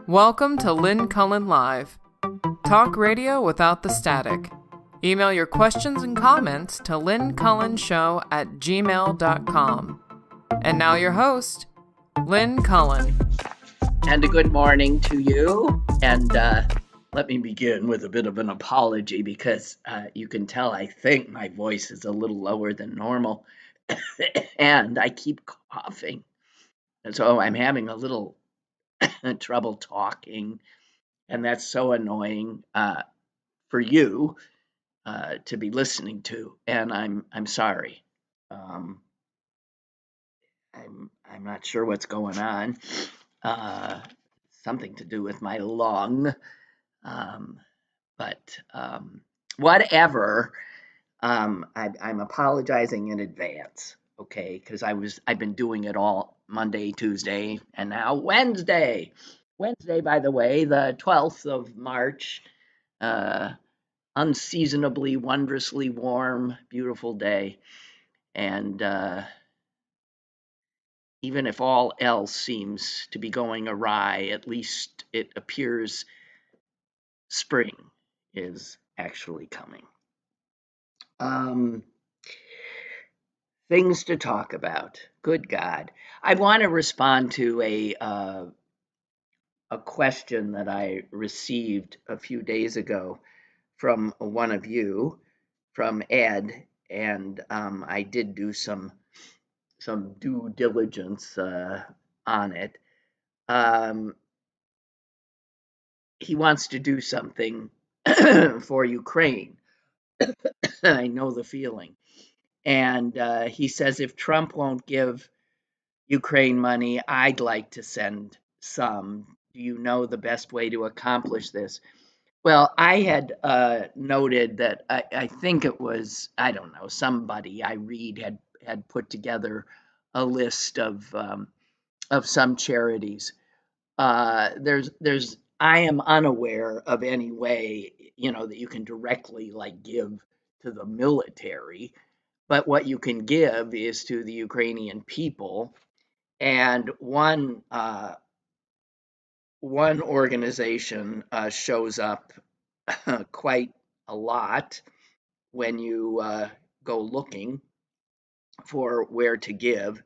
Welcome to Lynn Cullen Live. Talk radio without the static. Email your questions and comments to lynncullenshow@gmail.com. And now your host, Lynn Cullen. And a good morning to you. And let me begin with a bit of an apology because you can tell I think my voice is a little lower than normal. And I keep coughing. And so I'm having a little trouble talking. And that's so annoying for you to be listening to. And I'm sorry. I'm not sure what's going on. Something to do with my lung. But whatever. I'm apologizing in advance, okay? Because I've been doing it all Monday, Tuesday, and now Wednesday. Wednesday, by the way, the 12th of March. Unseasonably, wondrously warm, beautiful day. And even if all else seems to be going awry, at least it appears spring is actually coming. Things to talk about. Good God. I want to respond to a question that I received a few days ago from one of you, from Ed, and I did do some due diligence on it. He wants to do something for Ukraine. I know the feeling. And he says, if Trump won't give Ukraine money, I'd like to send some. Do you know the best way to accomplish this? Well, I had noted that I think it was, I don't know, somebody I read had put together a list of some charities. I am unaware of any way, that you can directly like give to the military, but what you can give is to the Ukrainian people. And one organization shows up quite a lot when you go looking for where to give,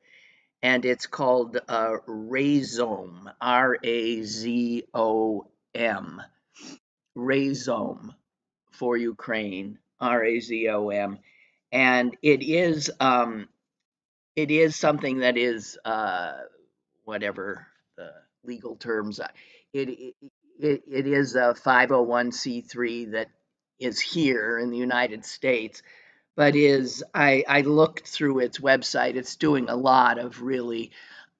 and it's called Razom, Razom, Razom for Ukraine, Razom, and it is something that is whatever the legal terms are. It is a 501c3 that is here in the United States, but I looked through its website. It's doing a lot of really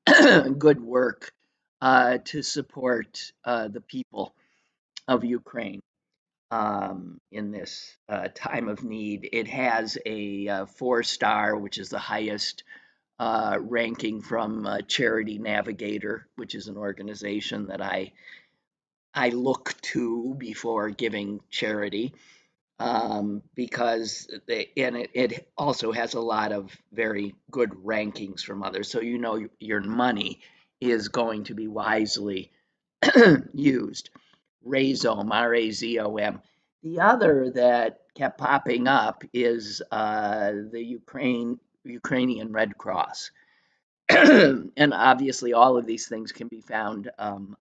good work to support the people of Ukraine in this time of need. It has a 4-star, which is the highest ranking from Charity Navigator, which is an organization that I look to before giving charity, because it also has a lot of very good rankings from others. So your money is going to be wisely used. Razom, Razom. The other that kept popping up is the Ukrainian Red Cross. And obviously all of these things can be found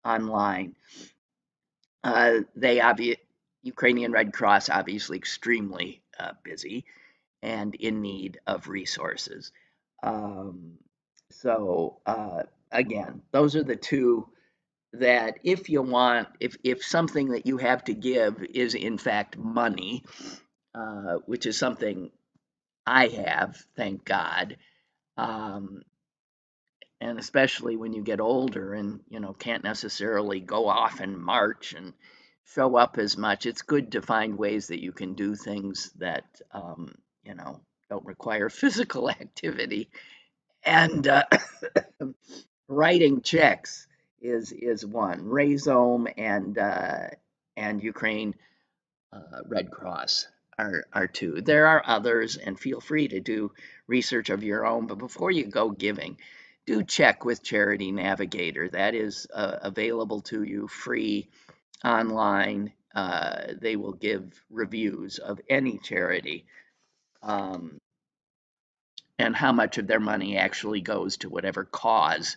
online. Ukrainian Red Cross obviously extremely busy and in need of resources. So again, those are the two that if you want, if something that you have to give is in fact money, which is something I have, thank God, and especially when you get older and can't necessarily go off and march and show up as much, it's good to find ways that you can do things that don't require physical activity. And writing checks is one. Razom and Ukraine Red Cross are two. There are others, and feel free to do research of your own. But before you go giving, do check with Charity Navigator. That is available to you free online. They will give reviews of any charity, um, and how much of their money actually goes to whatever cause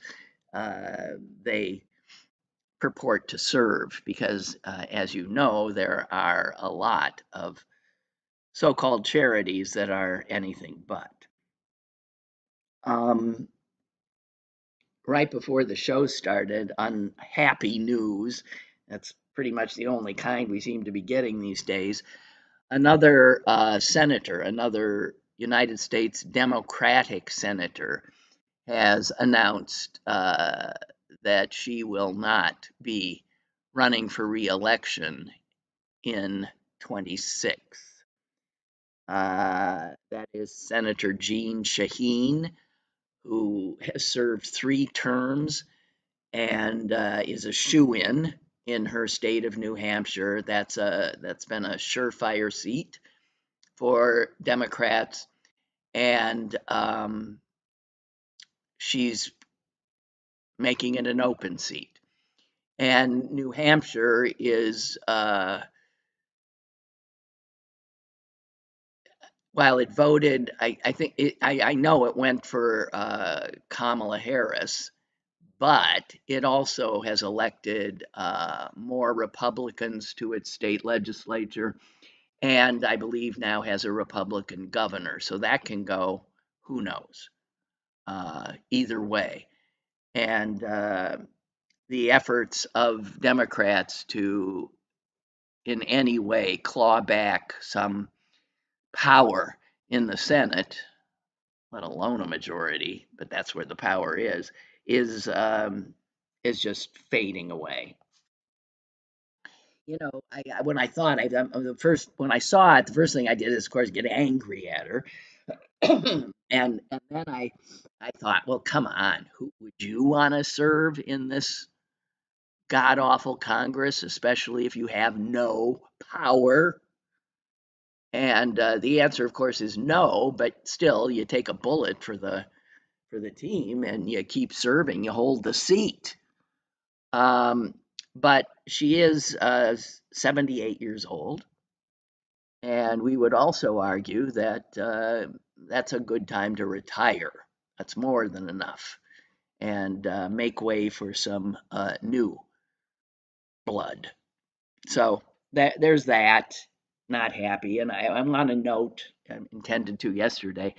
they purport to serve. Because, as you know, there are a lot of so called charities that are anything but. Um, right before the show started, unhappy news. That's pretty much the only kind we seem to be getting these days. Another senator, another United States Democratic senator, has announced that she will not be running for reelection in 26. That is Senator Jeanne Shaheen, who has served 3 terms and is a shoo-in her state of New Hampshire. That's been a surefire seat for Democrats, and she's making it an open seat. And New Hampshire is, while it voted, I know it went for Kamala Harris, but it also has elected more Republicans to its state legislature, and I believe now has a Republican governor. So that can go, who knows, either way. And the efforts of Democrats to, in any way, claw back some power in the Senate, let alone a majority, but that's where the power is just fading away. You know, when I thought the first when I saw it, the first thing I did is, of course, get angry at her, and then I thought, well, come on, who would you want to serve in this god awful Congress, especially if you have no power? And the answer, of course, is no. But still, you take a bullet for the team and you keep serving. You hold the seat. But she is 78 years old, and we would also argue that that's a good time to retire. That's more than enough, and make way for some new blood. So there's that. Not happy, and I want to note, I intended to yesterday,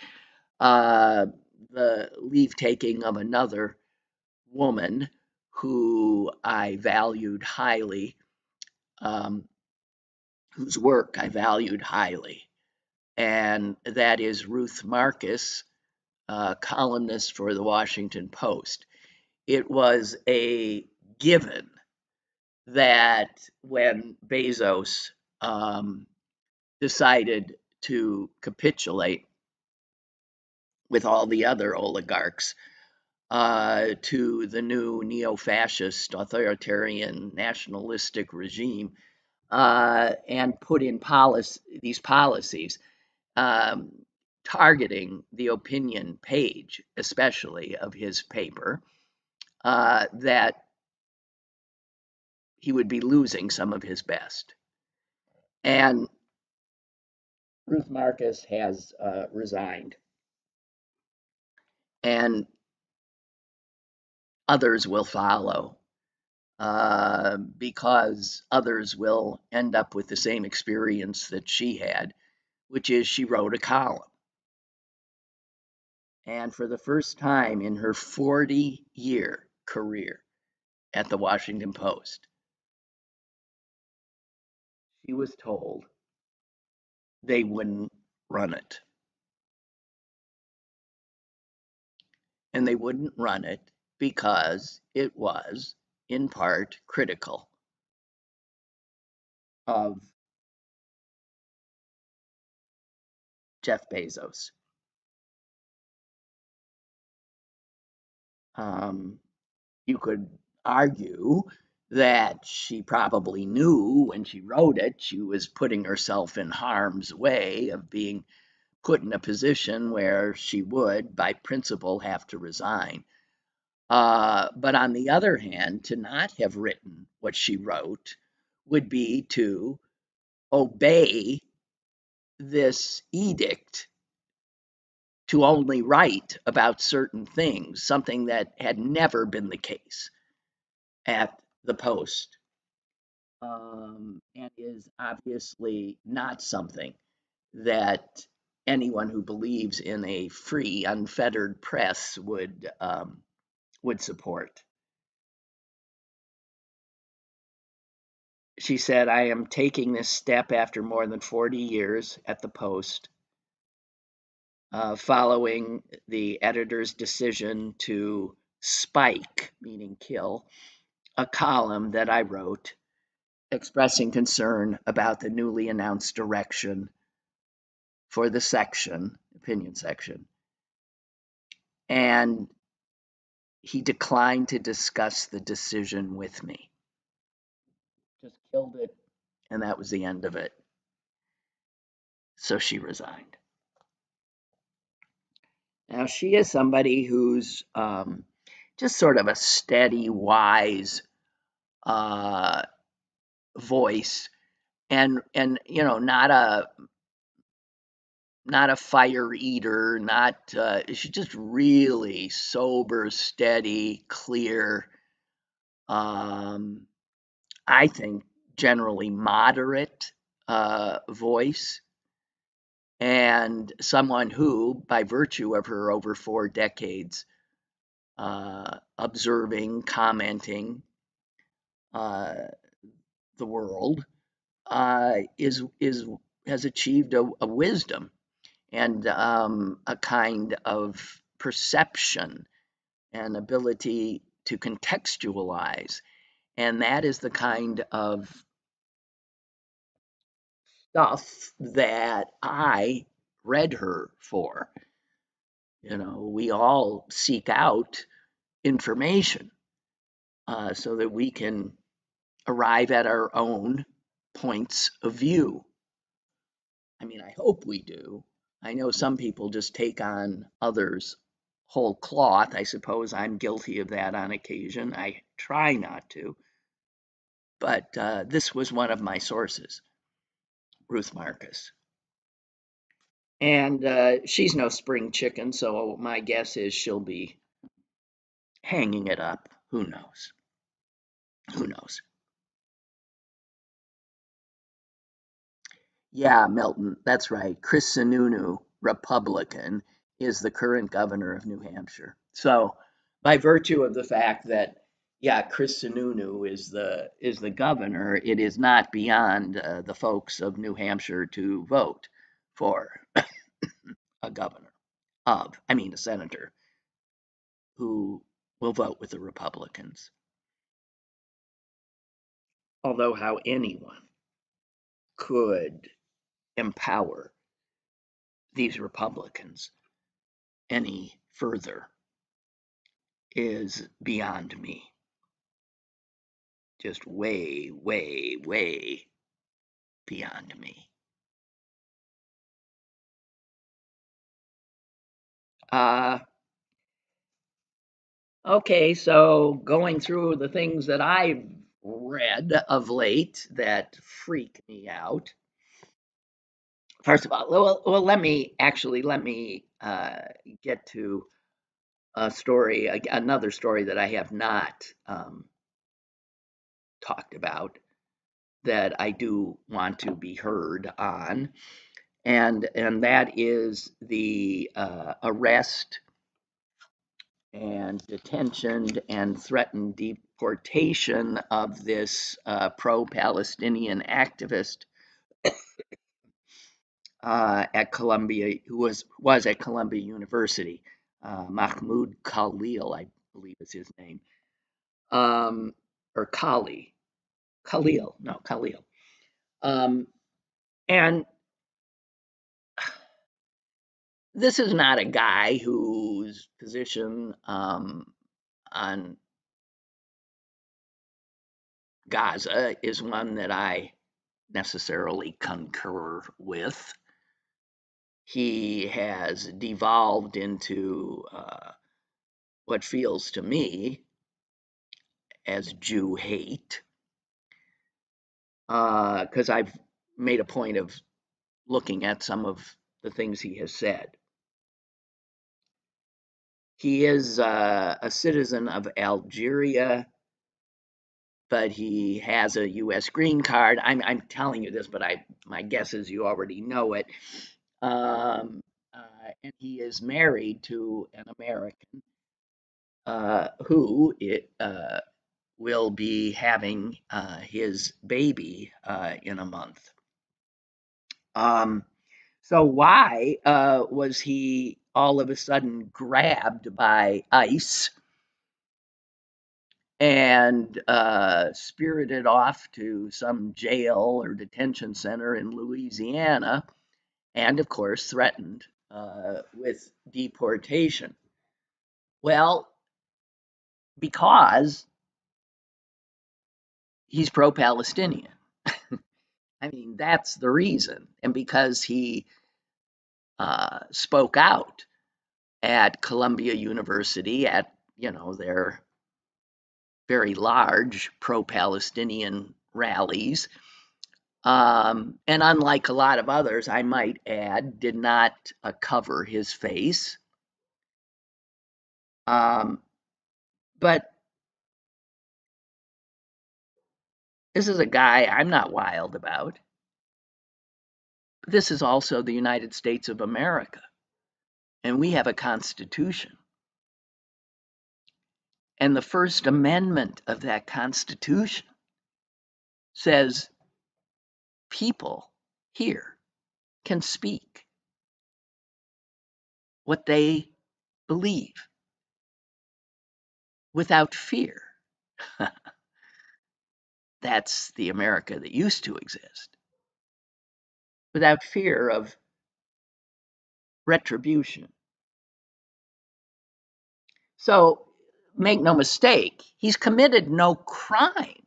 uh, the leave taking of another woman who I valued highly, um, whose work I valued highly, and that is Ruth Marcus, columnist for the Washington Post. It was a given that when Bezos decided to capitulate with all the other oligarchs to the new neo-fascist, authoritarian, nationalistic regime, and put in these policies um, targeting the opinion page, especially of his paper, that he would be losing some of his best. And Ruth Marcus has resigned, and others will follow, because others will end up with the same experience that she had, which is she wrote a column. And for the first time in her 40-year career at the Washington Post, she was told they wouldn't run it. And they wouldn't run it because it was, in part, critical of Jeff Bezos. You could argue that she probably knew when she wrote it she was putting herself in harm's way of being put in a position where she would, by principle, have to resign. But on the other hand, to not have written what she wrote would be to obey this edict to only write about certain things, something that had never been the case at the Post, and is obviously not something that anyone who believes in a free, unfettered press would support. She said, "I am taking this step after more than 40 years at the Post, following the editor's decision to spike, meaning kill, a column that I wrote expressing concern about the newly announced direction for the section, opinion section, and he declined to discuss the decision with me. Just killed it, and that was the end of it. So she resigned." Now, she is somebody who's just sort of a steady, wise uh, voice, and not a fire eater, not she's just really sober, steady, clear. I think generally moderate voice, and someone who, by virtue of her over 4 decades observing, commenting the world, is has achieved a wisdom and a kind of perception and ability to contextualize, and that is the kind of stuff that I read her for. We all seek out information so that we can arrive at our own points of view. I mean, I hope we do. I know some people just take on others whole cloth. I suppose I'm guilty of that on occasion. I try not to. But this was one of my sources, Ruth Marcus. And she's no spring chicken, so my guess is she'll be hanging it up. Who knows? Who knows? Yeah, Milton, that's right. Chris Sununu, Republican, is the current governor of New Hampshire. So, by virtue of the fact that, yeah, Chris Sununu is the governor, it is not beyond the folks of New Hampshire to vote for a governor a senator who will vote with the Republicans. Although how anyone could empower these Republicans any further is beyond me. Just way, way, way beyond me. Uh, okay, so going through the things that I've read of late that freak me out. First of all, well let me get to another story that I have not talked about that I do want to be heard on, and that is the arrest and detention and threatened deportation of this pro-Palestinian activist at Columbia, who was at Columbia University, Mahmoud Khalil, I believe is his name, or Khalil, no Khalil, um, and this is not a guy whose position on Gaza is one that I necessarily concur with. He has devolved into what feels to me as Jew hate, because I've made a point of looking at some of the things he has said. He is a citizen of Algeria, but he has a U.S. green card. I'm telling you this, but my guess is you already know it. And he is married to an American who will be having his baby in a month. So why was he all of a sudden grabbed by ICE and spirited off to some jail or detention center in Louisiana, and of course threatened with deportation? Well, because he's pro-Palestinian. I mean, that's the reason, and because he spoke out at Columbia University at their very large pro-Palestinian rallies. And unlike a lot of others, I might add, did not cover his face. But this is a guy I'm not wild about. This is also the United States of America, and we have a constitution. And the First Amendment of that constitution says people here can speak what they believe without fear. That's the America that used to exist, without fear of retribution. So make no mistake, he's committed no crime.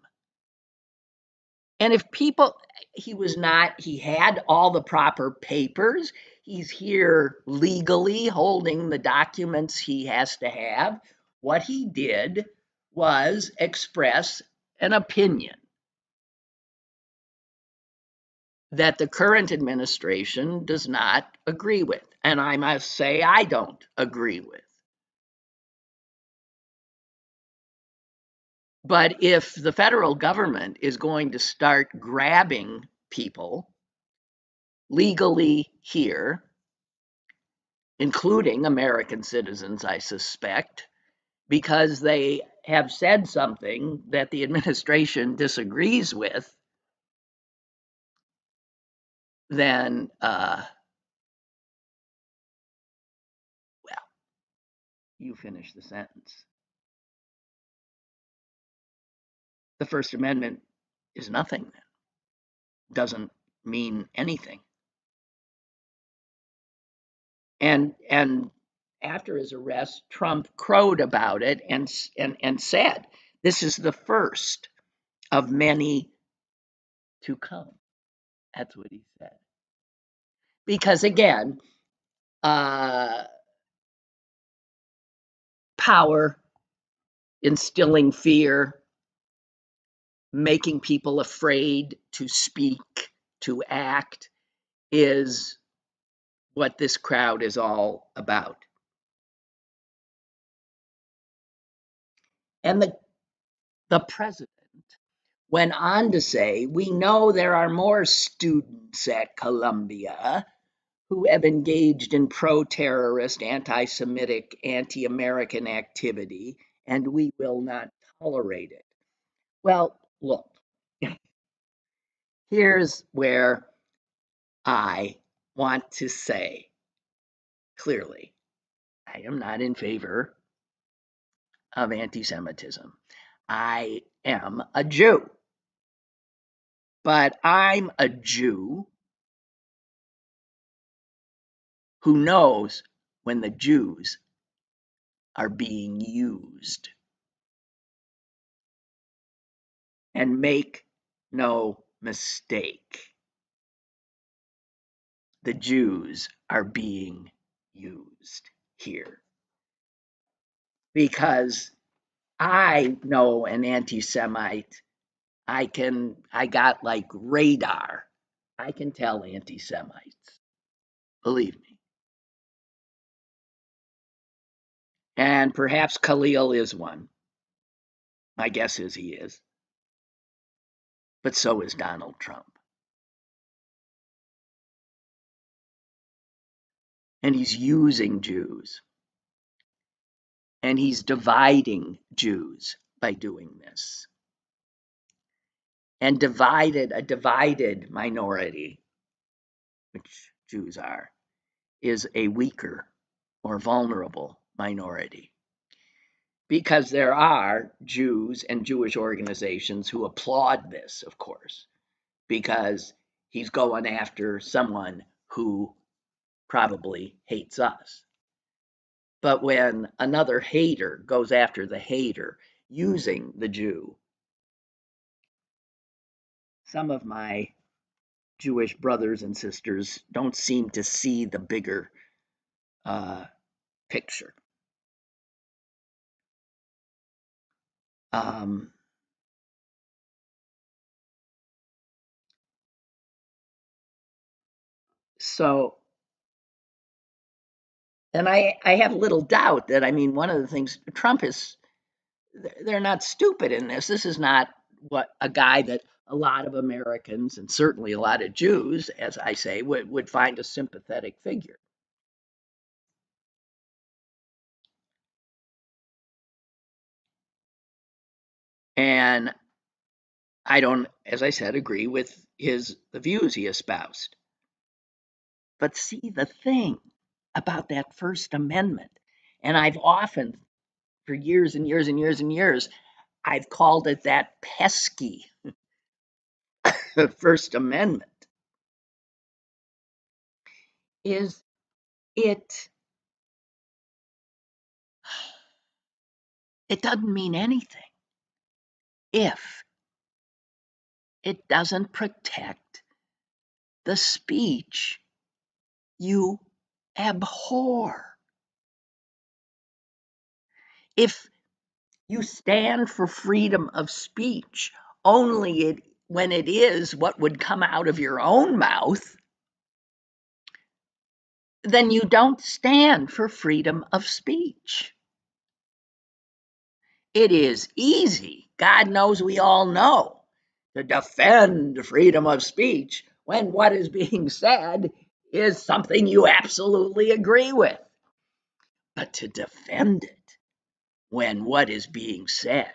And if people, he had all the proper papers, he's here legally holding the documents he has to have. What he did was express an opinion that the current administration does not agree with. And I must say, I don't agree with. But if the federal government is going to start grabbing people legally here, including American citizens, I suspect, because they have said something that the administration disagrees with, then, well, you finish the sentence. The First Amendment is nothing then. Doesn't mean anything. And after his arrest, Trump crowed about it and said, "This is the first of many to come." That's what he said. Because again, power, instilling fear, making people afraid to speak, to act, is what this crowd is all about. And the president went on to say, "We know there are more students at Columbia who have engaged in pro-terrorist, anti-Semitic, anti-American activity, and we will not tolerate it." Well, look, here's where I want to say clearly, I am not in favor of anti-Semitism. I am a Jew, but I'm a Jew who knows when the Jews are being used. And make no mistake, the Jews are being used here. because I know an anti-Semite. I got like radar. I can tell anti-Semites, believe me. And perhaps Khalil is one. My guess is he is. But so is Donald Trump. And he's using Jews. And he's dividing Jews by doing this. And a divided minority, which Jews are, is a weaker or vulnerable minority. Because there are Jews and Jewish organizations who applaud this, of course, because he's going after someone who probably hates us. But when another hater goes after the hater using the Jew, some of my Jewish brothers and sisters don't seem to see the bigger picture. Um, so, and I have little doubt that, I mean, one of the things Trump is, they're not stupid in this. This is not what a guy that a lot of Americans and certainly a lot of Jews, as I say, would find a sympathetic figure. And I don't, as I said, agree with the views he espoused. But see, the thing about that First Amendment, and I've often, for years and years and years and years, I've called it that pesky First Amendment, is it it doesn't mean anything if it doesn't protect the speech you abhor. If you stand for freedom of speech only when it is what would come out of your own mouth, then you don't stand for freedom of speech. It is easy, God knows we all know, to defend freedom of speech when what is being said is something you absolutely agree with. But to defend it when what is being said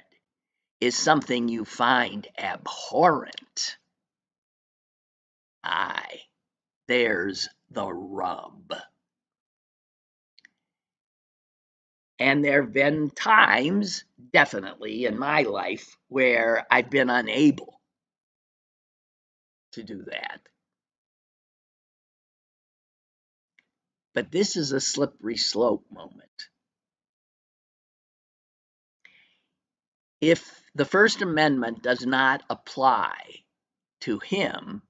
is something you find abhorrent, aye, there's the rub. And there have been times, definitely in my life, where I've been unable to do that. But this is a slippery slope moment. If the First Amendment does not apply to him,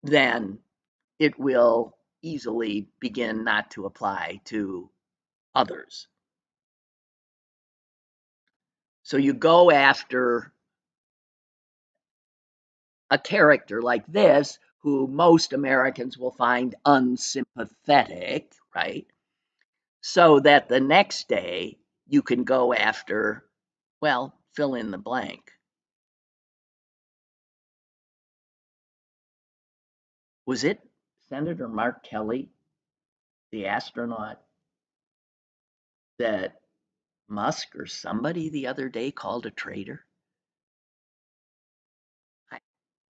then it will easily begin not to apply to others. So you go after a character like this, who most Americans will find unsympathetic, right? So that the next day you can go after, well, fill in the blank. Was it Senator Mark Kelly, the astronaut, that Musk or somebody the other day called a traitor? I,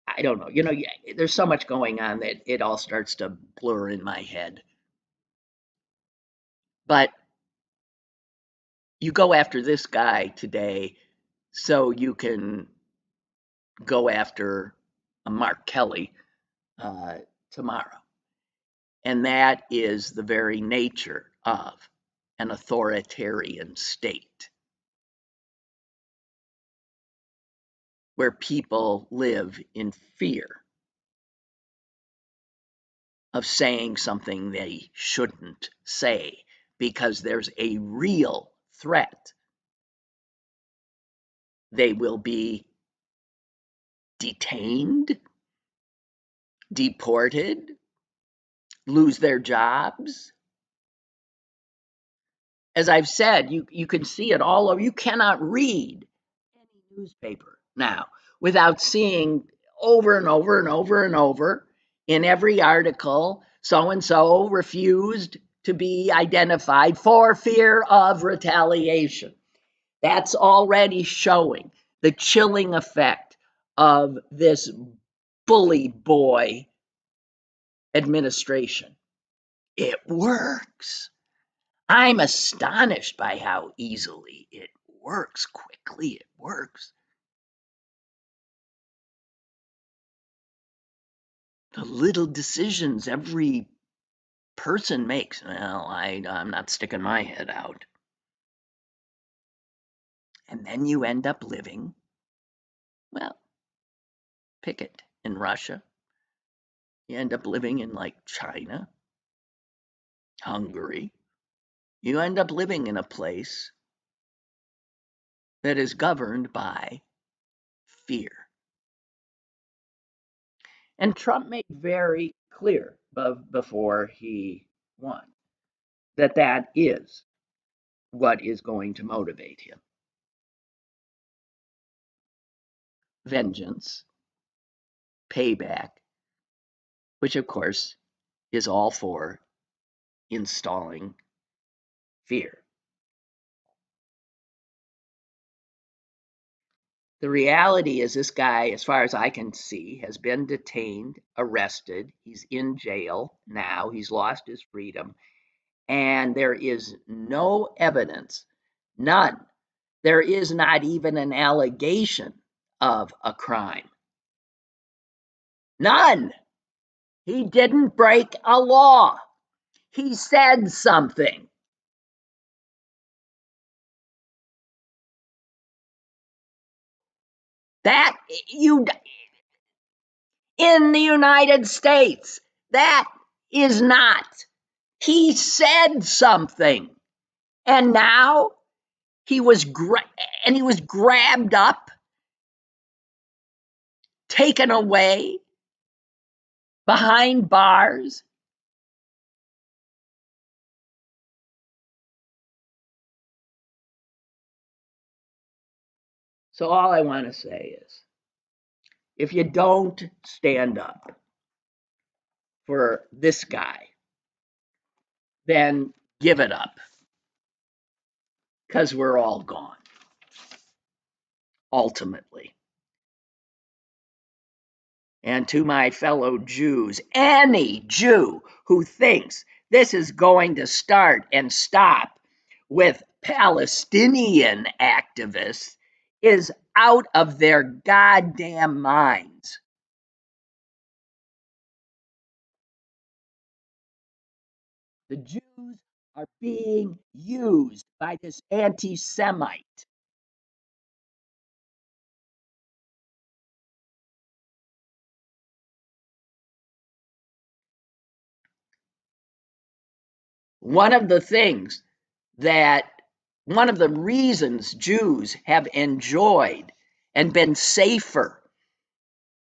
I don't know. You know, there's so much going on that it all starts to blur in my head. But you go after this guy today so you can go after a Mark Kelly tomorrow. And that is the very nature of an authoritarian state, where people live in fear of saying something they shouldn't say, because there's a real threat. They will be detained, deported, lose their jobs. As I've said, you can see it all over. You cannot read any newspaper now without seeing over and over and over and over in every article, so and so refused to be identified for fear of retaliation. That's already showing the chilling effect of this bully boy administration. It works. I'm astonished by how easily it works, quickly it works. The little decisions every person makes. Well, I'm not sticking my head out. And then you end up living, well, pick it, in Russia. You end up living in like China, Hungary. You end up living in a place that is governed by fear. And Trump made very clear before he won that that is what is going to motivate him. Vengeance, payback, which of course is all for installing fear. The reality is, this guy, as far as I can see, has been detained, arrested. He's in jail now. He's lost his freedom. And there is no evidence, none. There is not even an allegation of a crime. None. He didn't break a law. He said something. That you in the United States, that is not. He said something. And now he was grabbed up, taken away behind bars. So all I want to say is, if you don't stand up for this guy, then give it up, because we're all gone, ultimately. And to my fellow Jews, any Jew who thinks this is going to start and stop with Palestinian activists is out of their goddamn minds. The Jews are being used by this anti-Semite. One of the reasons Jews have enjoyed and been safer,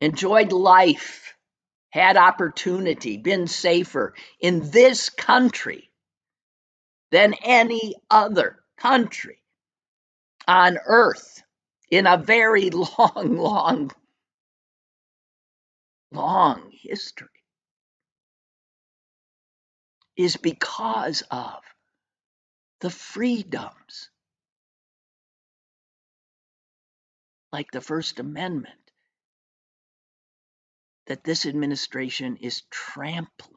enjoyed life, had opportunity, been safer in this country than any other country on earth in a very long history is because of the freedoms, like the First Amendment, that this administration is trampling.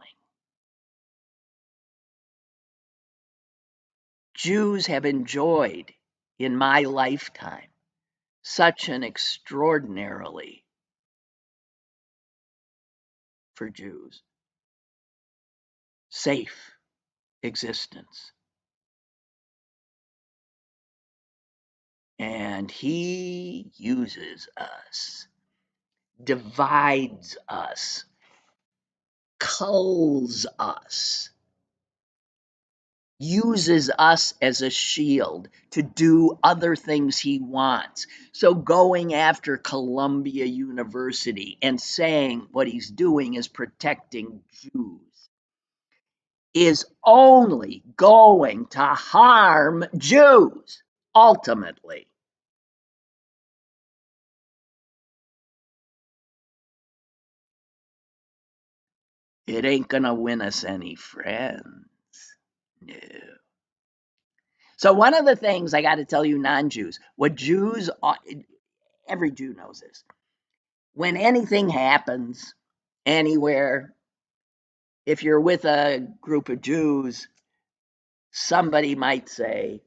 Jews have enjoyed, in my lifetime, such an extraordinarily, for Jews, safe existence. And he uses us, divides us, culls us uses us as a shield to do other things he wants. So going after Columbia University and saying what he's doing is protecting Jews is only going to harm Jews, ultimately. It ain't gonna win us any friends. No. So one of the things I got to tell you, non-Jews, what Jews, every Jew knows this. When anything happens anywhere, if you're with a group of Jews, somebody might say,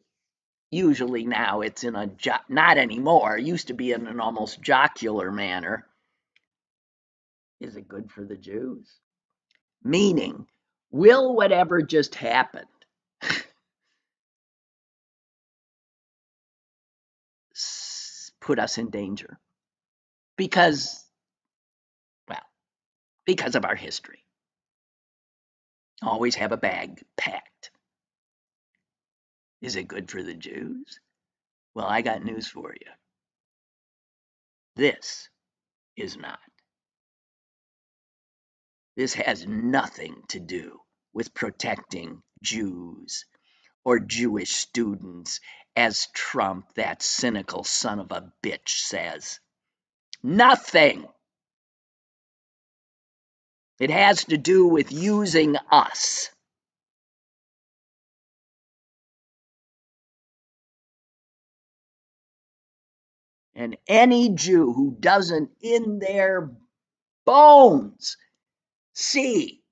usually now it's in a, not anymore, it used to be in an almost jocular manner, is it good for the Jews? Meaning, will whatever just happened put us in danger? Because, well, because of our history. Always have a bag packed. Is it good for the Jews? Well, I got news for you. This is not. This has nothing to do with protecting Jews or Jewish students, as Trump, that cynical son of a bitch, says. Nothing. It has to do with using us. And any Jew who doesn't in their bones see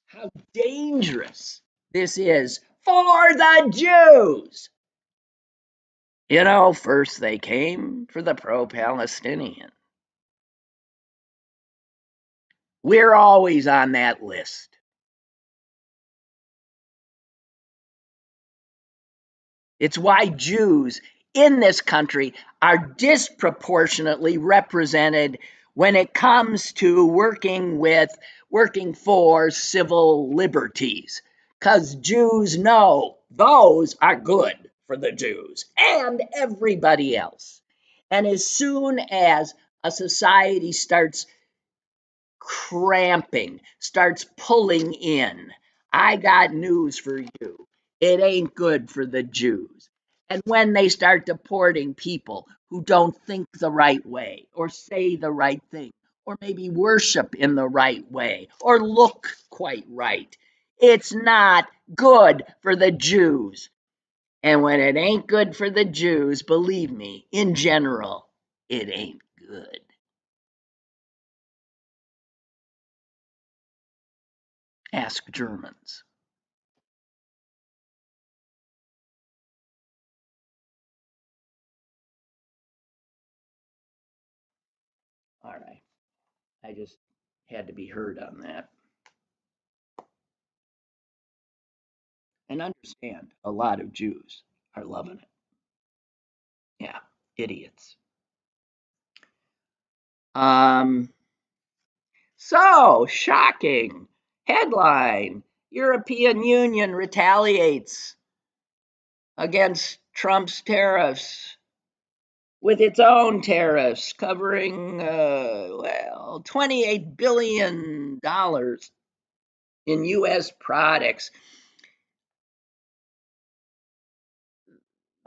how dangerous this is for the Jews. You know, first they came for the pro-Palestinian. We're always on that list. It's why Jews in this country are disproportionately represented when it comes to working for civil liberties, because Jews know those are good for the Jews and everybody else. And as soon as a society starts cramping, starts pulling in, I got news for you. It ain't good for the Jews. And when they start deporting people who don't think the right way, or say the right thing, or maybe worship in the right way, or look quite right, it's not good for the Jews. And when it ain't good for the Jews, believe me, in general, it ain't good. Ask Germans. All right. I just had to be heard on that. And understand, a lot of Jews are loving it. Yeah, idiots. Um, so shocking headline: European Union retaliates against Trump's tariffs with its own tariffs covering $28 billion in U.S. products.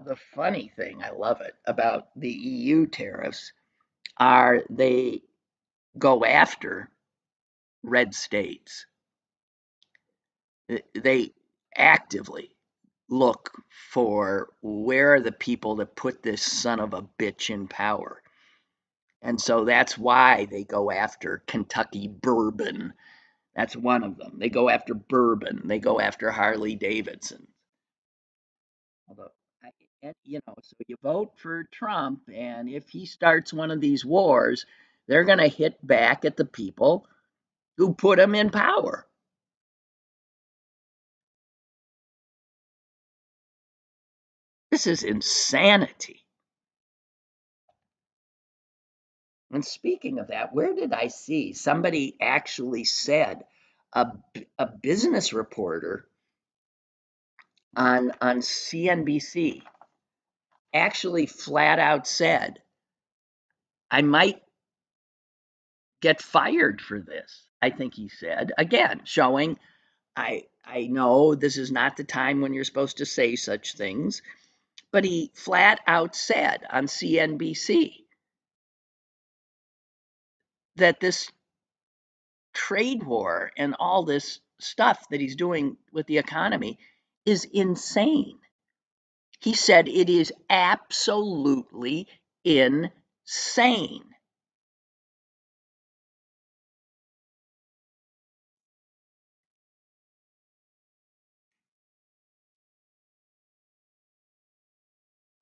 The funny thing, I love it, about the EU tariffs are they go after red states. They actively look for where are the people that put this son of a bitch in power. And so that's why they go after Kentucky bourbon. That's one of them. They go after bourbon. They go after Harley Davidson. Although, so you vote for Trump, and if he starts one of these wars, they're going to hit back at the people who put him in power. This is insanity. And speaking of that, where did I see somebody actually said a business reporter on CNBC actually flat out said, I might get fired for this. I think he said, again, showing I know this is not the time when you're supposed to say such things, but he flat out said on CNBC that this trade war and all this stuff that he's doing with the economy is insane. He said it is absolutely insane.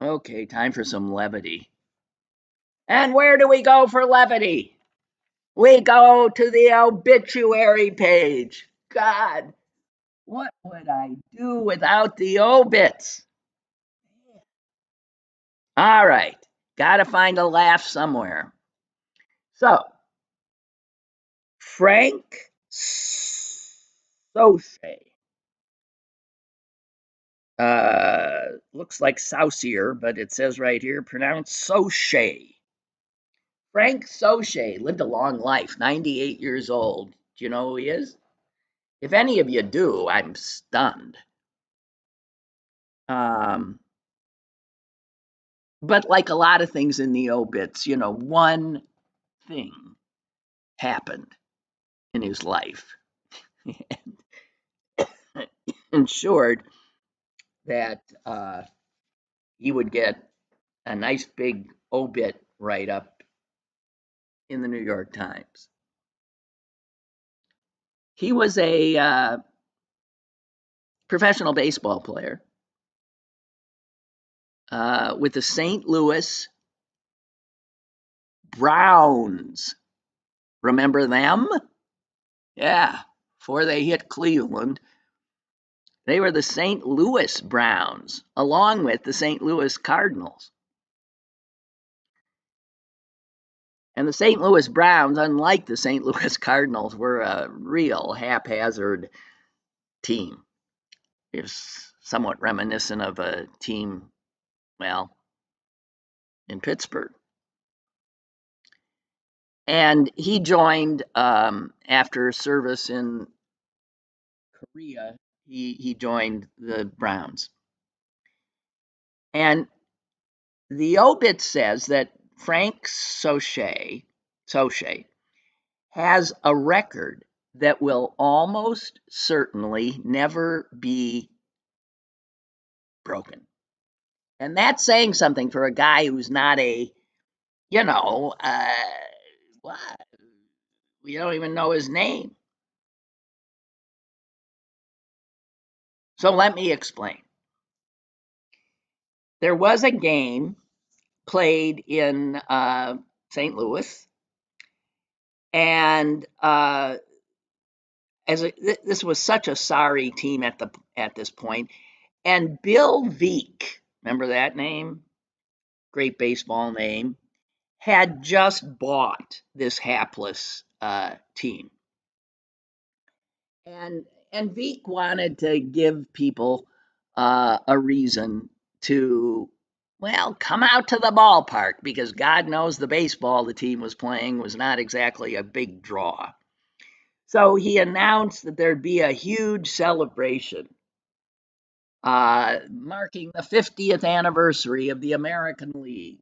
Okay, time for some levity. And where do we go for levity? We go to the obituary page. God, what would I do without the obits? All right, got to find a laugh somewhere. So, Frank Soche. Looks like Saucier, but it says right here, pronounced Soche. Frank Soche lived a long life, 98 years old. Do you know who he is? If any of you do, I'm stunned. Um, but like a lot of things in the obits, one thing happened in his life and ensured that he would get a nice big obit write up in the New York Times. He was a professional baseball player with the St. Louis Browns. Remember them? Yeah, before they hit Cleveland, they were the St. Louis Browns, along with the St. Louis Cardinals. And the St. Louis Browns, unlike the St. Louis Cardinals, were a real haphazard team. It was somewhat reminiscent of a team, well, in Pittsburgh. And he joined after service in Korea. He joined the Browns. And the obit says that Frank Soche has a record that will almost certainly never be broken. And that's saying something for a guy who's not a, you know, what? We don't even know his name. So let me explain. There was a game played in St. Louis, and this was such a sorry team at this point, and Bill Veeck, remember that name? Great baseball name, had just bought this hapless team, and Veeck wanted to give people a reason to, well, come out to the ballpark because God knows the baseball the team was playing was not exactly a big draw. So he announced that there'd be a huge celebration marking the 50th anniversary of the American League.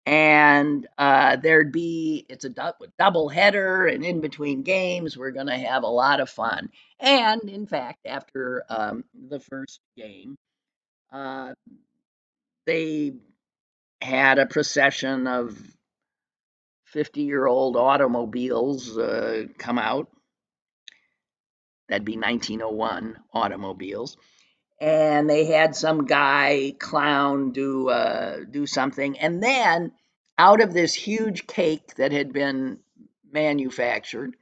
And it's a double header, and in between games, we're going to have a lot of fun. And in fact, after the first game, uh, they had a procession of 50-year-old automobiles come out. That'd be 1901 automobiles. And they had some guy clown do something, and then out of this huge cake that had been manufactured,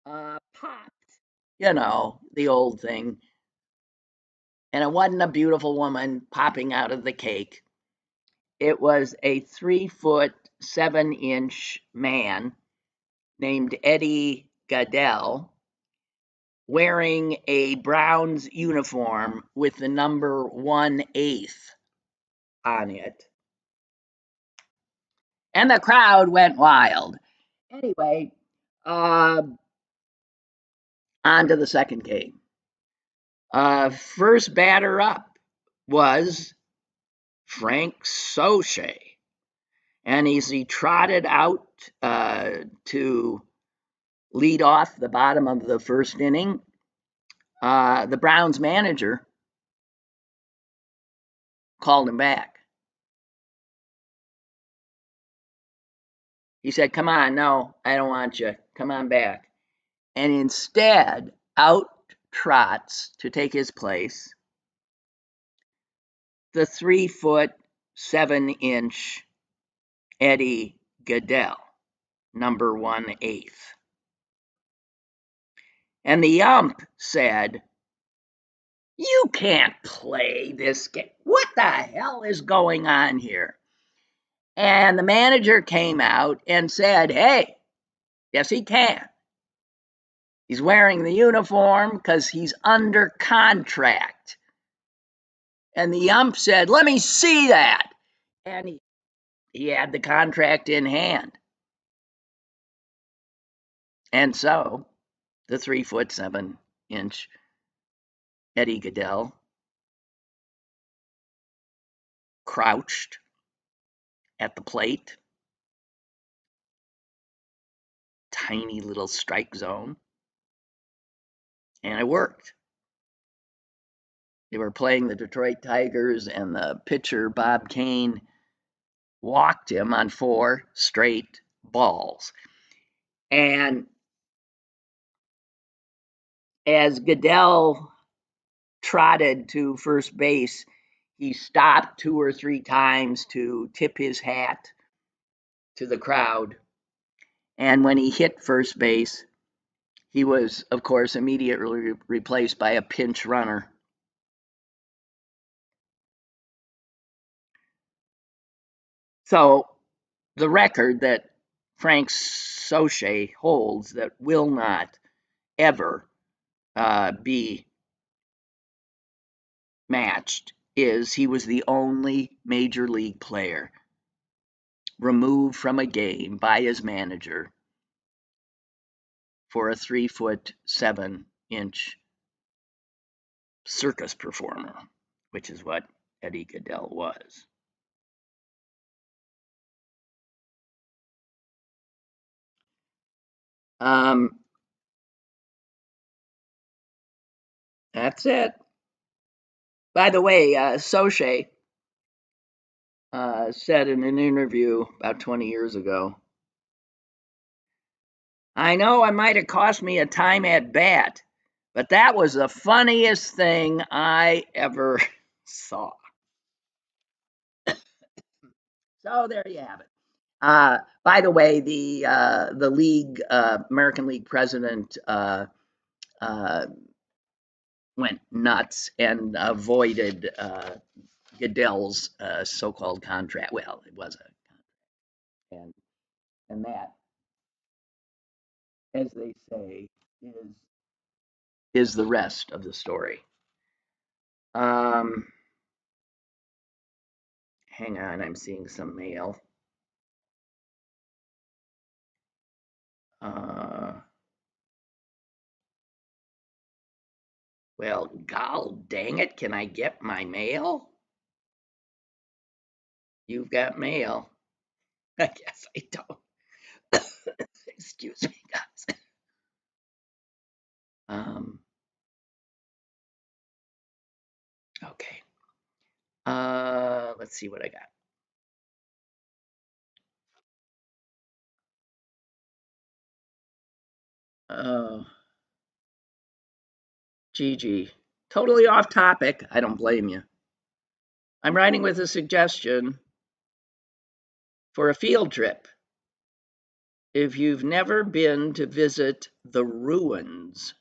popped, the old thing, and it wasn't a beautiful woman popping out of the cake. It was a 3 foot 7 inch man named Eddie Gaedel, wearing a Browns uniform with the number 1/8 on it. And the crowd went wild. Anyway, on to the second game. First batter up was Frank Soche. And as he trotted out to lead off the bottom of the first inning, the Browns manager called him back. He said, "Come on, no, I don't want you. Come on back." And instead, out trots to take his place the 3'7" Eddie Goodell, number 1/8. And the ump said, "You can't play this game. What the hell is going on here?" And the manager came out and said, "Hey, yes, he can. He's wearing the uniform because he's under contract." And the ump said, "Let me see that." And he had the contract in hand. And so the 3'7" Eddie Goodell crouched at the plate, tiny little strike zone, and it worked. They were playing the Detroit Tigers, and the pitcher, Bob Kane, walked him on 4 straight balls. And as Goodell trotted to first base, he stopped 2 or 3 times to tip his hat to the crowd. And when he hit first base, he was, of course, immediately replaced by a pinch runner. So the record that Frank Soche holds that will not ever be matched is he was the only major league player removed from a game by his manager for a 3'7" circus performer, which is what Eddie Goodell was. That's it. By the way, Soche said in an interview about 20 years ago, "I know it might have cost me a time at bat, but that was the funniest thing I ever saw." So there you have it. By the way, the league, American League president, went nuts and avoided Goodell's so-called contract. Well, it was a contract, and that, as they say, is the rest of the story. Hang on, I'm seeing some mail. Well, gol dang it, can I get my mail? You've got mail. I guess I don't. Excuse me, guys. Okay. Let's see what I got. Gigi, totally off topic. I don't blame you. I'm writing with a suggestion for a field trip. If you've never been to visit the ruins,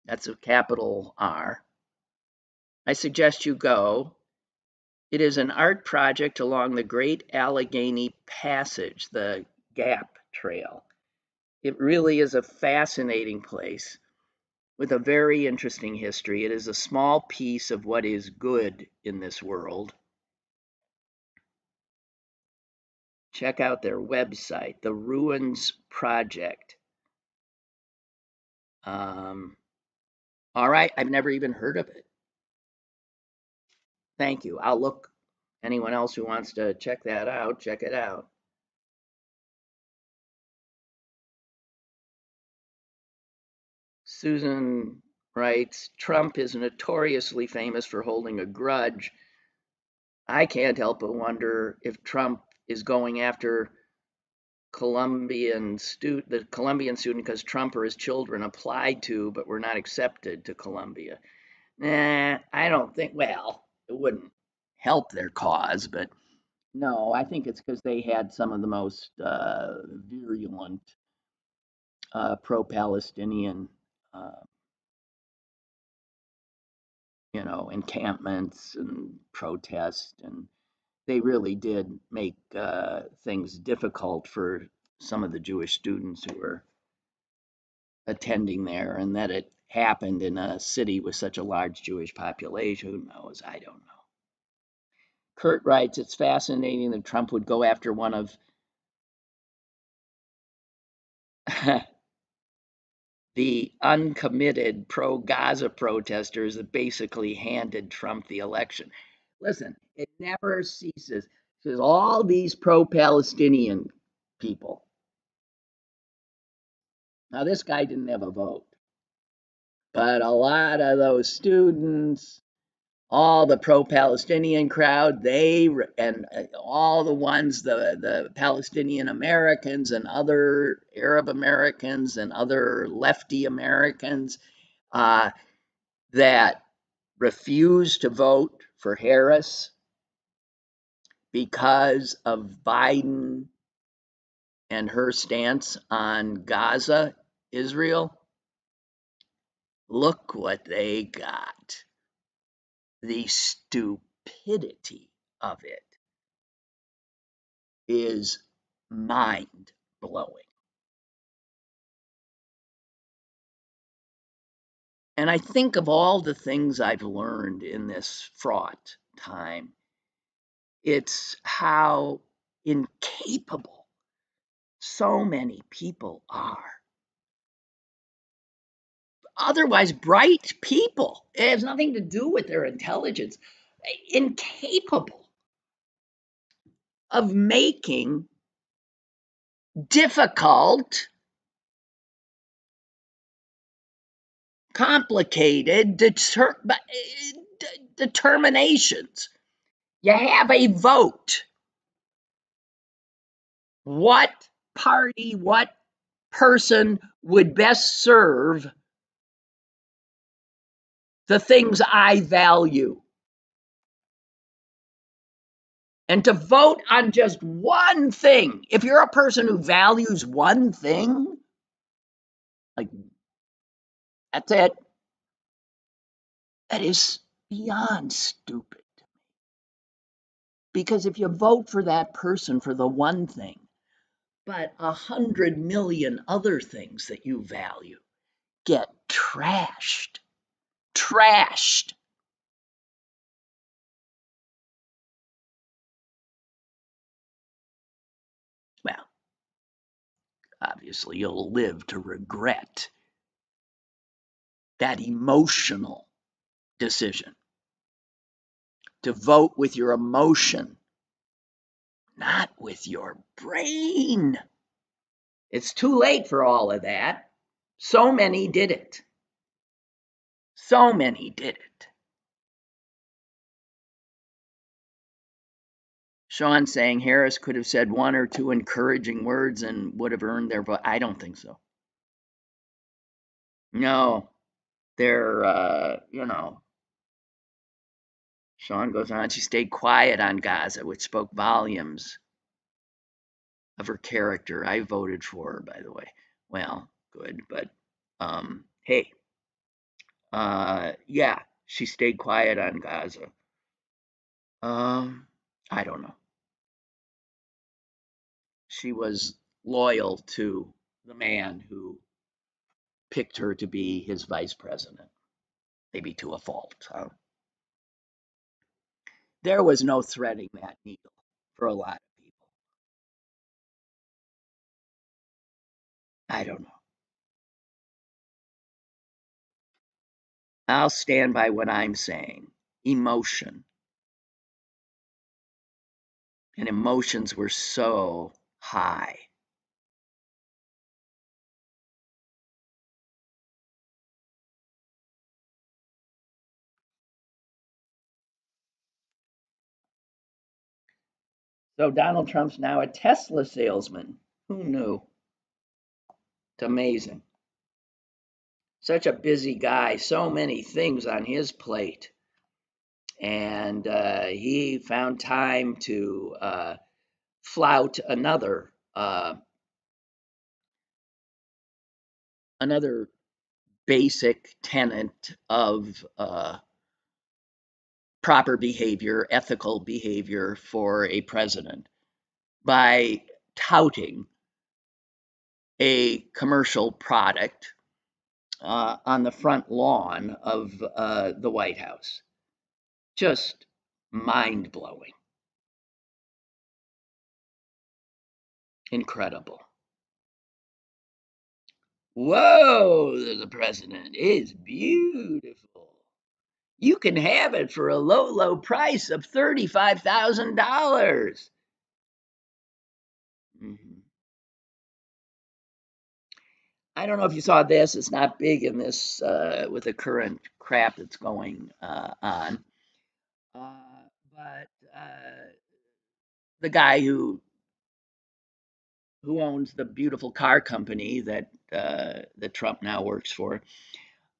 that's a capital R, I suggest you go. It is an art project along the Great Allegheny Passage, the Gap Trail. It really is a fascinating place with a very interesting history. It is a small piece of what is good in this world. Check out their website, the Ruins Project. All right, I've never even heard of it. Thank you. I'll look. Anyone else who wants to check that out, check it out. Susan writes, Trump is notoriously famous for holding a grudge. I can't help but wonder if Trump is going after the Colombian student because Trump or his children applied to but were not accepted to Colombia. Nah, I don't think, well, it wouldn't help their cause, but no, I think it's because they had some of the most virulent pro-Palestinian, uh, encampments and protests, and they really did make things difficult for some of the Jewish students who were attending there, and that it happened in a city with such a large Jewish population. Who knows? I don't know. Kurt writes, it's fascinating that Trump would go after one of the uncommitted pro-Gaza protesters that basically handed Trump the election. Listen, it never ceases. There's all these pro-Palestinian people. Now, this guy didn't have a vote, but a lot of those students, all the pro-Palestinian crowd, and all the ones, the Palestinian Americans and other Arab Americans and other lefty Americans that refused to vote for Harris because of Biden and her stance on Gaza, Israel. Look what they got. The stupidity of it is mind blowing. And I think of all the things I've learned in this fraught time, it's how incapable so many people are. Otherwise, bright people. It has nothing to do with their intelligence. Incapable of making difficult, complicated determinations. You have a vote. What party, what person would best serve the things I value? And to vote on just one thing, if you're a person who values one thing, like, that's it. That is beyond stupid. Because if you vote for that person for the one thing, but 100 million other things that you value get trashed. Trashed. Well, obviously, you'll live to regret that emotional decision. To vote with your emotion, not with your brain. It's too late for all of that. So many did it. So many did it. Sean saying Harris could have said one or two encouraging words and would have earned their vote. I don't think so. No, they're, Sean goes on, she stayed quiet on Gaza, which spoke volumes of her character. I voted for her, by the way. Well, good, but hey, yeah, she stayed quiet on Gaza. I don't know. She was loyal to the man who picked her to be his vice president, maybe to a fault. Huh? There was no threading that needle for a lot of people. I don't know. I'll stand by what I'm saying. Emotion. And emotions were so high. So Donald Trump's now a Tesla salesman. Who knew? It's amazing. Such a busy guy, so many things on his plate. And he found time to flout another basic tenet of proper behavior, ethical behavior for a president by touting a commercial product on the front lawn of the White House. Just mind blowing. Incredible. Whoa, the president is beautiful. You can have it for a low, low price of $35,000. Mm-hmm. I don't know if you saw this. It's not big in this with the current crap that's going on. But the guy who owns the beautiful car company that Trump now works for,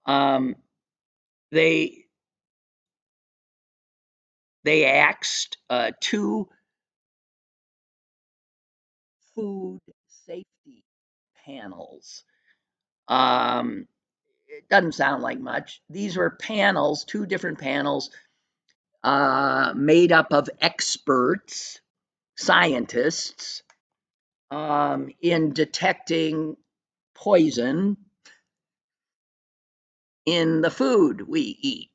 um, they they axed two food safety panels. It doesn't sound like much. These were panels, two different panels, made up of experts, scientists, in detecting poison in the food we eat.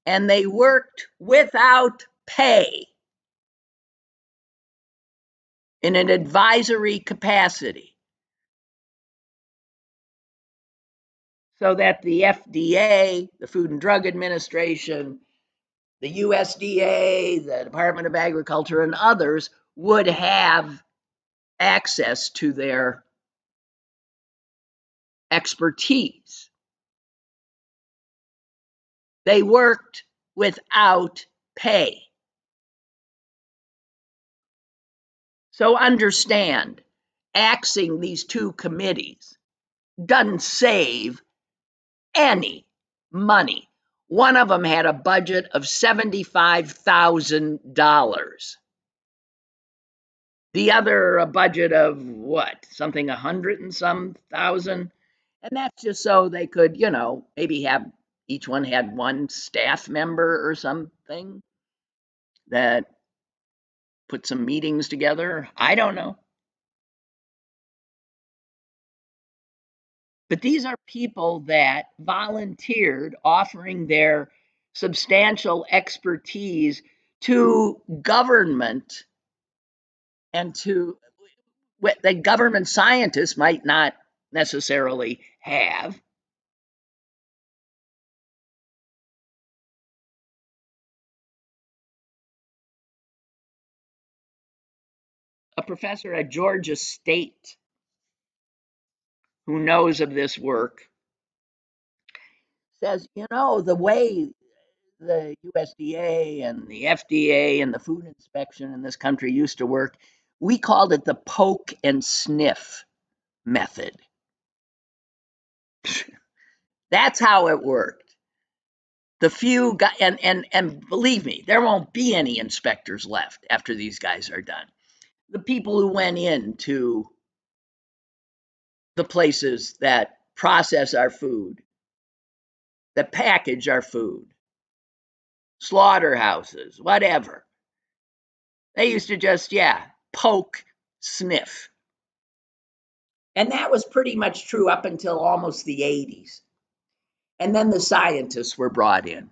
And they worked without pay in an advisory capacity so that the FDA, the Food and Drug Administration, the USDA, the Department of Agriculture, and others would have access to their expertise. They worked without pay. So understand, axing these two committees doesn't save any money. One of them had a budget of $75,000. The other a budget of what? Something 100 and some thousand. And that's just so they could, maybe have each one had one staff member or something that put some meetings together. I don't know. But these are people that volunteered, offering their substantial expertise to government and to that government scientists might not necessarily have. A professor at Georgia State who knows of this work says, the way the USDA and the FDA and the food inspection in this country used to work, we called it the poke and sniff method. That's how it worked. The few guys, and believe me, there won't be any inspectors left after these guys are done. The people who went into the places that process our food, that package our food, slaughterhouses, whatever. They used to just, poke, sniff. And that was pretty much true up until almost the 80s. And then the scientists were brought in.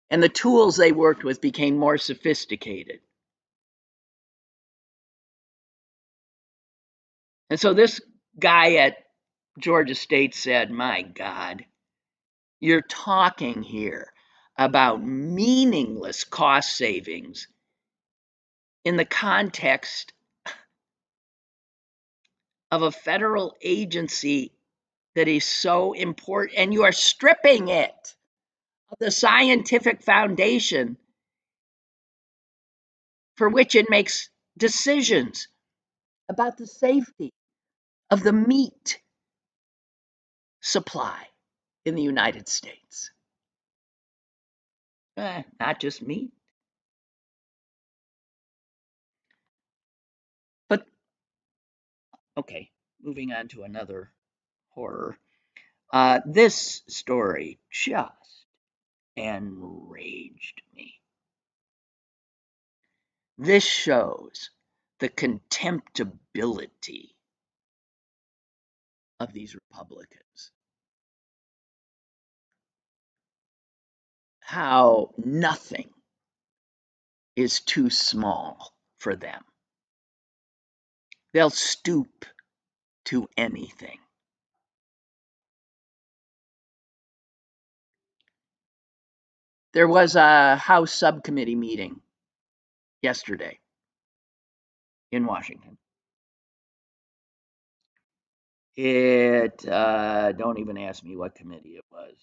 And the tools they worked with became more sophisticated. And so this guy at Georgia State said, my God, you're talking here about meaningless cost savings in the context of a federal agency that is so important, and you are stripping it of the scientific foundation for which it makes decisions about the safety of the meat supply in the United States. Not just meat. But, okay, moving on to another horror. This story just enraged me. This shows the contemptibility of these Republicans. How nothing is too small for them. They'll stoop to anything. There was a House subcommittee meeting yesterday in Washington. Don't even ask me what committee it was.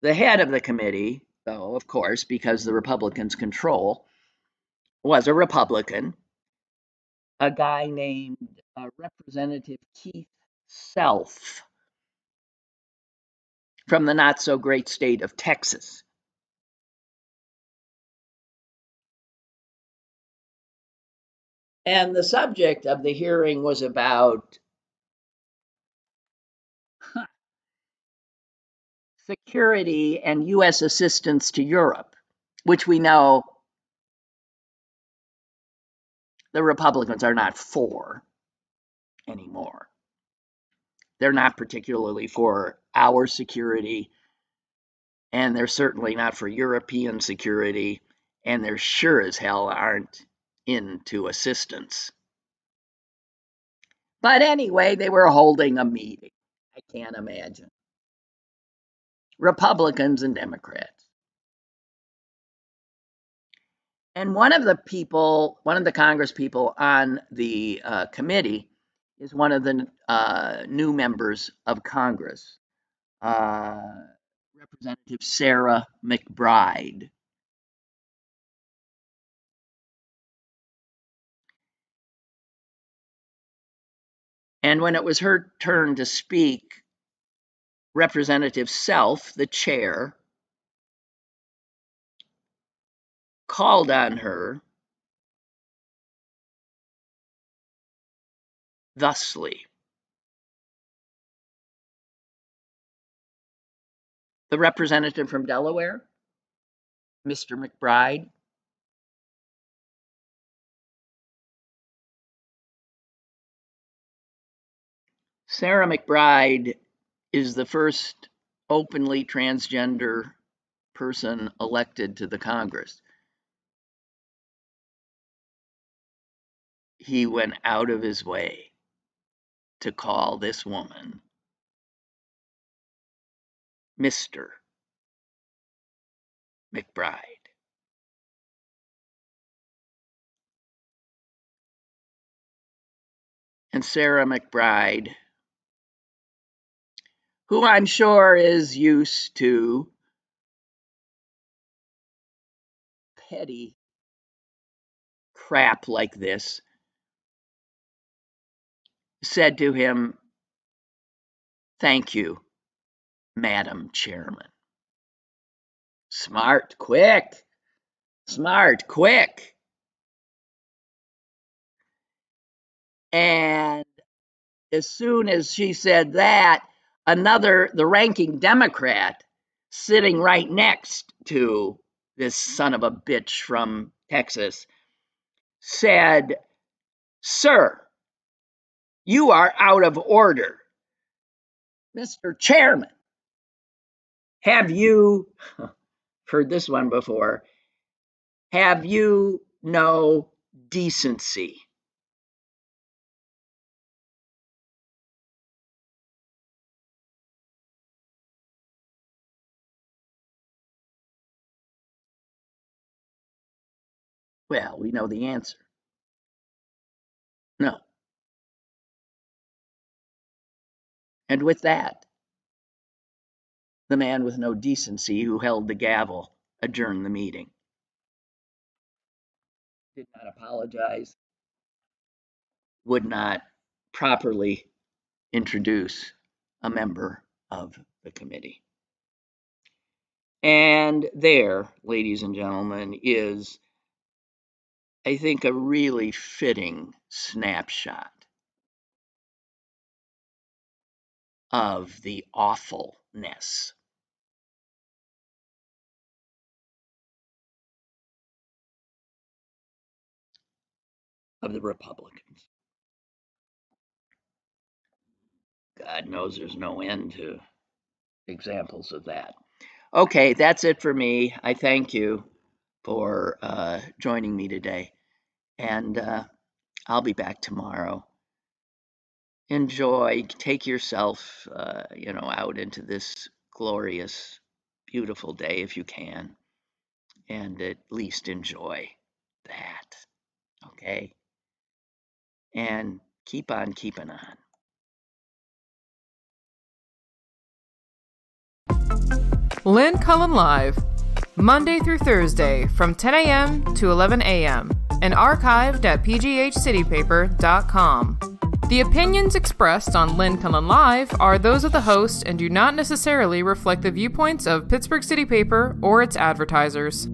The head of the committee, though, of course, because the Republicans control, was a Republican, a guy named Representative Keith Self from the not so great state of Texas. And the subject of the hearing was about security and U.S. assistance to Europe, which we know the Republicans are not for anymore. They're not particularly for our security, and they're certainly not for European security, and they're sure as hell aren't into assistance. But anyway, they were holding a meeting. I can't imagine. Republicans and Democrats. And one of the Congress people on the committee is one of the new members of Congress, Representative Sarah McBride. And when it was her turn to speak, Representative Self, the chair, called on her thusly. The representative from Delaware, Mr. McBride, Sarah McBride is the first openly transgender person elected to the Congress. He went out of his way to call this woman Mr. McBride. And Sarah McBride, who I'm sure is used to petty crap like this, said to him, "Thank you, Madam Chairman." Smart, quick. Smart, quick. And as soon as she said that, the ranking Democrat sitting right next to this son of a bitch from Texas said, "Sir, you are out of order. Mr. Chairman, have you heard this one before? Have you no decency?" Well, we know the answer. No. And with that, the man with no decency who held the gavel adjourned the meeting. Did not apologize, would not properly introduce a member of the committee. And there, ladies and gentlemen, is, I think, a really fitting snapshot of the awfulness of the Republicans. God knows there's no end to examples of that. Okay, that's it for me. I thank you for joining me today, and I'll be back tomorrow. Enjoy, take yourself, out into this glorious, beautiful day if you can, and at least enjoy that. Okay, and keep on keeping on. Lynn Cullen Live, Monday through Thursday from 10 a.m. to 11 a.m. and archived at pghcitypaper.com. The opinions expressed on Lynn Cullen Live are those of the host and do not necessarily reflect the viewpoints of Pittsburgh City Paper or its advertisers.